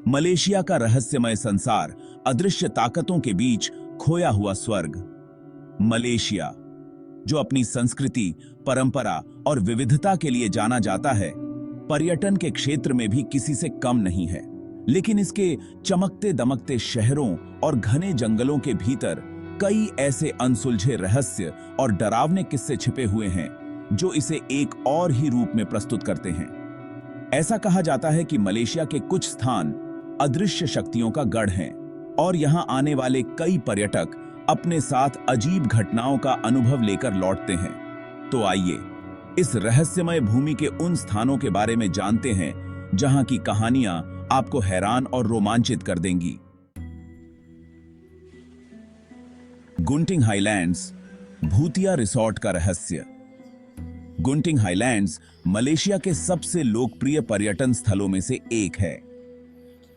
Malaysia का रहस्यमय संसार, अदृश्य ताकतों के बीच खोया हुआ स्वर्ग। मलेशिया, जो अपनी संस्कृति, परंपरा और विविधता के लिए जाना जाता है, पर्यटन के क्षेत्र में भी किसी से कम नहीं है। लेकिन इसके चमकते दमकते शहरों और घने जंगलों के भीतर कई ऐसे अनसुलझे रहस्य और डरावने किस्से छिपे हुए हैं जो इसे एक और ही रूप में प्रस्तुत करते हैं। ऐसा कहा जाता है कि मलेशिया के कुछ स्थान अदृश्य शक्तियों का गढ़ हैं और यहां आने वाले कई पर्यटक अपने साथ अजीब घटनाओं का अनुभव लेकर लौटते हैं। तो आइए इस रहस्यमय भूमि के उन स्थानों के बारे में जानते हैं जहां की कहानियां आपको हैरान और रोमांचित कर देंगी। गुंटिंग हाईलैंड्स, भूतिया रिसोर्ट का रहस्य। गुंटिंग हाईलैंड्स मलेशिया के सबसे लोकप्रिय पर्यटन स्थलों में से एक है।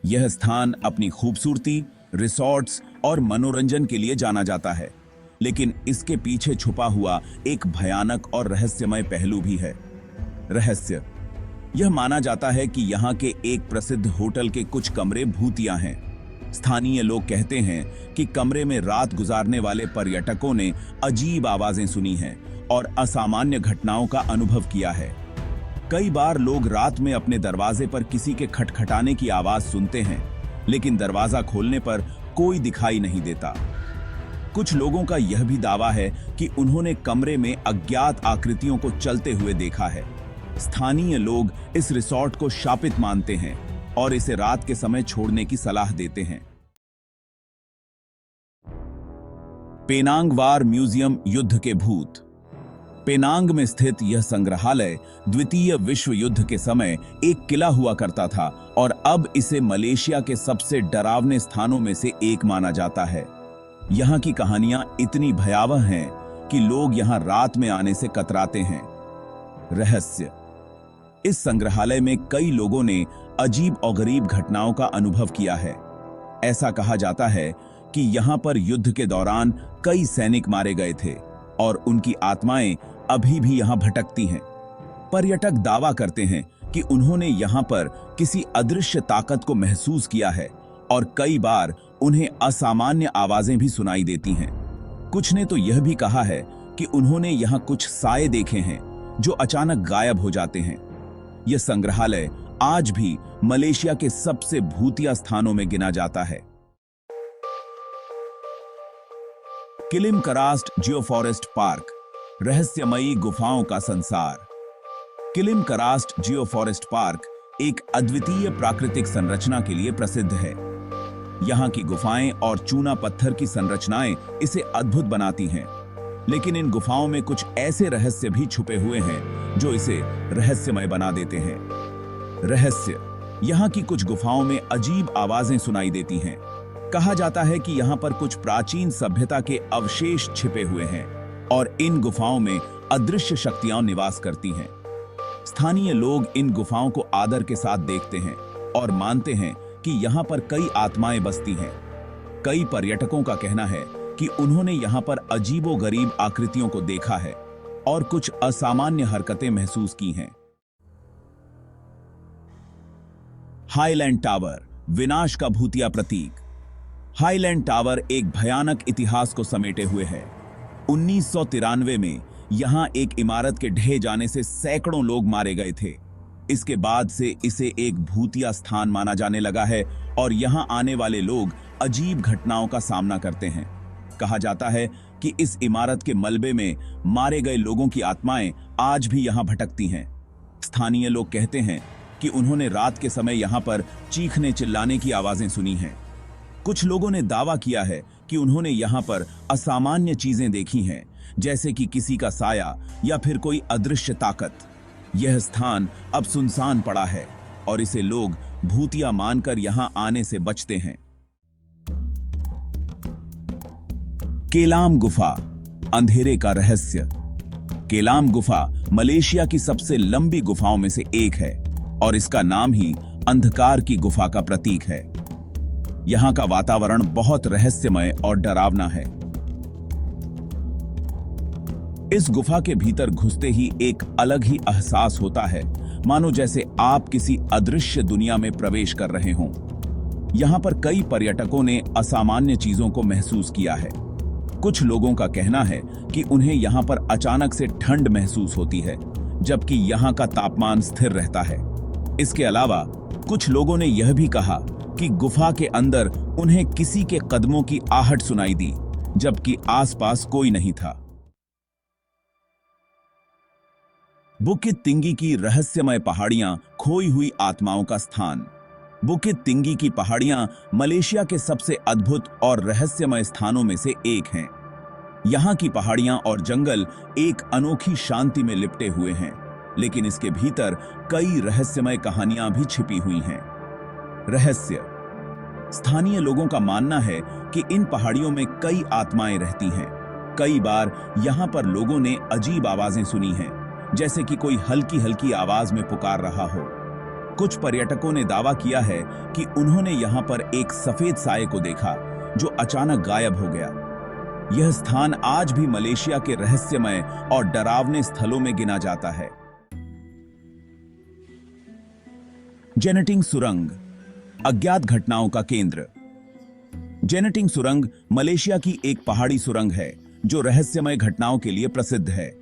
यह स्थान अपनी खूबसूरती, रिसोर्ट्स और मनोरंजन के लिए जाना जाता है, लेकिन इसके पीछे छुपा हुआ एक भयानक और रहस्यमय पहलू भी है। रहस्य यह माना जाता है कि यहाँ के एक प्रसिद्ध होटल के कुछ कमरे भूतिया हैं। स्थानीय लोग कहते हैं कि कमरे में रात गुजारने वाले पर्यटकों ने अजीब आवाजें सुनी हैं और असामान्य घटनाओं का अनुभव किया है। कई बार लोग रात में अपने दरवाजे पर किसी के खटखटाने की आवाज सुनते हैं, लेकिन दरवाजा खोलने पर कोई दिखाई नहीं देता। कुछ लोगों का यह भी दावा है कि उन्होंने कमरे में अज्ञात आकृतियों को चलते हुए देखा है। स्थानीय लोग इस रिसोर्ट को शापित मानते हैं और इसे रात के समय छोड़ने की सलाह देते हैं। पेनांग वार म्यूजियम, युद्ध के भूत। पेनांग में स्थित यह संग्रहालय द्वितीय विश्व युद्ध के समय एक किला हुआ करता था और अब इसे मलेशिया के सबसे डरावने स्थानों में से एक माना जाता है। यहाँ की कहानियां इतनी भयावह हैं कि लोग यहाँ रात में आने से कतराते हैं। रहस्य इस संग्रहालय में कई लोगों ने अजीब और गरीब घटनाओं का अनुभव किया है। ऐसा कहा जाता है कि यहाँ पर युद्ध के दौरान कई सैनिक मारे गए थे और उनकी आत्माएं अभी भी यहाँ भटकती हैं। पर्यटक दावा करते हैं कि उन्होंने यहाँ पर किसी अदृश्य ताकत को महसूस किया है और कई बार उन्हें असामान्य आवाजें भी सुनाई देती हैं। कुछ ने तो यह भी कहा है कि उन्होंने यहाँ कुछ साए देखे हैं जो अचानक गायब हो जाते हैं। यह संग्रहालय आज भी मलेशिया के सबसे भूतिया स्थानों में गिना जाता है। किलिम करास्ट जियोफॉरेस्ट पार्क, रहस्यमयी गुफाओं का संसार। किलिम करास्ट जियोफॉरेस्ट पार्क एक अद्वितीय प्राकृतिक संरचना के लिए प्रसिद्ध है। यहाँ की गुफाएं और चूना पत्थर की संरचनाएं इसे अद्भुत बनाती हैं, लेकिन इन गुफाओं में कुछ ऐसे रहस्य भी छुपे हुए हैं जो इसे रहस्यमय बना देते हैं। रहस्य यहाँ की कुछ गुफाओं में अजीब आवाजें सुनाई देती हैं। कहा जाता है कि यहाँ पर कुछ प्राचीन सभ्यता के अवशेष छिपे हुए हैं और इन गुफाओं में अदृश्य शक्तियां निवास करती हैं। स्थानीय लोग इन गुफाओं को आदर के साथ देखते हैं और मानते हैं कि यहाँ पर कई आत्माएं बसती हैं। कई पर्यटकों का कहना है कि उन्होंने यहाँ पर अजीबोगरीब आकृतियों को देखा है और कुछ असामान्य हरकतें महसूस की हैं। हाईलैंड टावर, विनाश का भूतिया प्रतीक। हाईलैंड टावर एक भयानक इतिहास को समेटे हुए है। 1993 में यहां एक इमारत के ढह जाने से सैकड़ों लोग मारे गए थे। इसके बाद से इसे एक भूतिया स्थान माना जाने लगा है और यहां आने वाले लोग अजीब घटनाओं का सामना करते हैं। कहा जाता है कि इस इमारत के मलबे में मारे गए लोगों की आत्माएं आज भी यहां भटकती हैं। स्थानीय लोग कहते हैं कि उन्होंने रात के समय यहां पर चीखने चिल्लाने की आवाजें सुनी हैं। कुछ लोगों ने दावा किया है कि उन्होंने यहां पर असामान्य चीजें देखी हैं, जैसे कि किसी का साया या फिर कोई अदृश्य ताकत। यह स्थान अब सुनसान पड़ा है और इसे लोग भूतिया मानकर यहां आने से बचते हैं। केलाम गुफा, अंधेरे का रहस्य। केलाम गुफा मलेशिया की सबसे लंबी गुफाओं में से एक है और इसका नाम ही अंधकार की गुफा का प्रतीक है। यहां का वातावरण बहुत रहस्यमय और डरावना है। इस गुफा के भीतर घुसते ही एक अलग ही एहसास होता है, मानो जैसे आप किसी अदृश्य दुनिया में प्रवेश कर रहे हों। यहाँ पर कई पर्यटकों ने असामान्य चीजों को महसूस किया है। कुछ लोगों का कहना है कि उन्हें यहाँ पर अचानक से ठंड महसूस होती है, जबकि यहाँ का तापमान स्थिर रहता है। इसके अलावा कुछ लोगों ने यह भी कहा कि गुफा के अंदर उन्हें किसी के कदमों की आहट सुनाई दी, जबकि आसपास कोई नहीं था। बुकित तिंगी की रहस्यमय पहाड़ियां, खोई हुई आत्माओं का स्थान। बुकित तिंगी की पहाड़ियां मलेशिया के सबसे अद्भुत और रहस्यमय स्थानों में से एक हैं। यहाँ की पहाड़ियां और जंगल एक अनोखी शांति में लिपटे हुए हैं, लेकिन इसके भीतर कई रहस्यमय कहानियां भी छिपी हुई हैं। रहस्य। स्थानीय लोगों का मानना है कि इन पहाड़ियों में कई आत्माएं रहती हैं। कई बार यहाँ पर लोगों ने अजीब आवाजें सुनी हैं, जैसे कि कोई हल्की हल्की आवाज में पुकार रहा हो। कुछ पर्यटकों ने दावा किया है कि उन्होंने यहाँ पर एक सफेद साये को देखा जो अचानक गायब हो गया। यह स्थान आज भी मलेशिया के रहस्यमय और डरावने स्थलों में गिना जाता है। जेनेटिंग सुरंग, अज्ञात घटनाओं का केंद्र। जेनेटिंग सुरंग मलेशिया की एक पहाड़ी सुरंग है जो रहस्यमय घटनाओं के लिए प्रसिद्ध है।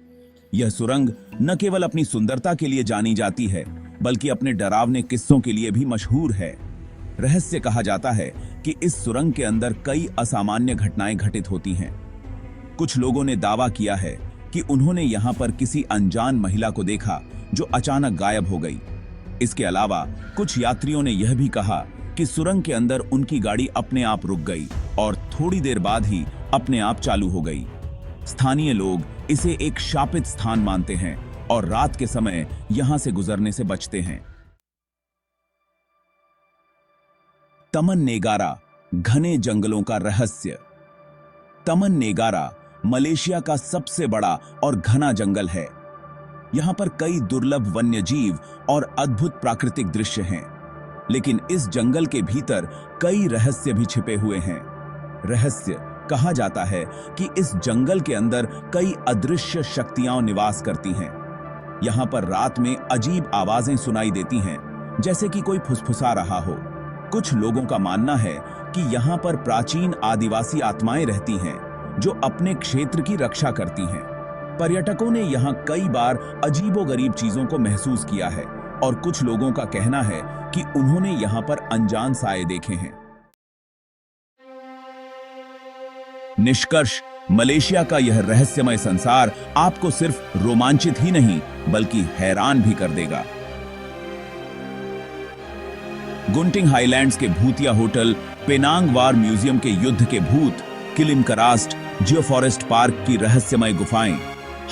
यह सुरंग न केवल अपनी सुंदरता के लिए जानी जाती है, बल्कि अपने डरावने किस्सों के लिए भी मशहूर है। रहस्य कहा जाता है कि इस सुरंग के अंदर कई असामान्य घटनाएं घटित होती हैं। कुछ लोगों ने दावा किया है कि उन्होंने यहां पर किसी अनजान महिला को देखा जो अचानक गायब हो गई। इसके अलावा कुछ यात्रियों ने यह भी कहा कि सुरंग के अंदर उनकी गाड़ी अपने आप रुक गई और थोड़ी देर बाद ही अपने आप चालू हो गई। स्थानीय लोग इसे एक शापित स्थान मानते हैं और रात के समय यहां से गुजरने से बचते हैं। तमन नेगारा, घने जंगलों का रहस्य। तमन नेगारा मलेशिया का सबसे बड़ा और घना जंगल है। यहां पर कई दुर्लभ वन्य जीव और अद्भुत प्राकृतिक दृश्य हैं, लेकिन इस जंगल के भीतर कई रहस्य भी छिपे हुए हैं। रहस्य कहा जाता है कि इस जंगल के अंदर कई अदृश्य शक्तियां निवास करती हैं। यहां पर रात में अजीब आवाजें सुनाई देती हैं, जैसे कि कोई फुसफुसा रहा हो। कुछ लोगों का मानना है कि यहां पर प्राचीन आदिवासी आत्माएं रहती हैं जो अपने क्षेत्र की रक्षा करती हैं। पर्यटकों ने यहां कई बार अजीबोगरीब चीजों को महसूस किया है और कुछ लोगों का कहना है कि उन्होंने यहां पर अनजान साए देखे हैं। निष्कर्ष, मलेशिया का यह रहस्यमय संसार आपको सिर्फ रोमांचित ही नहीं बल्कि हैरान भी कर देगा। गुंटिंग हाईलैंड्स के भूतिया होटल, पेनांग वार म्यूजियम के युद्ध के भूत, किलिमकरास्ट जियो फॉरेस्ट पार्क की रहस्यमय गुफाएं,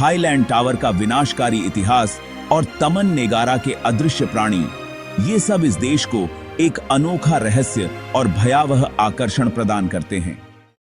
हाईलैंड टावर का विनाशकारी इतिहास और तमन नेगारा के अदृश्य प्राणी, ये सब इस देश को एक अनोखा रहस्य और भयावह आकर्षण प्रदान करते हैं।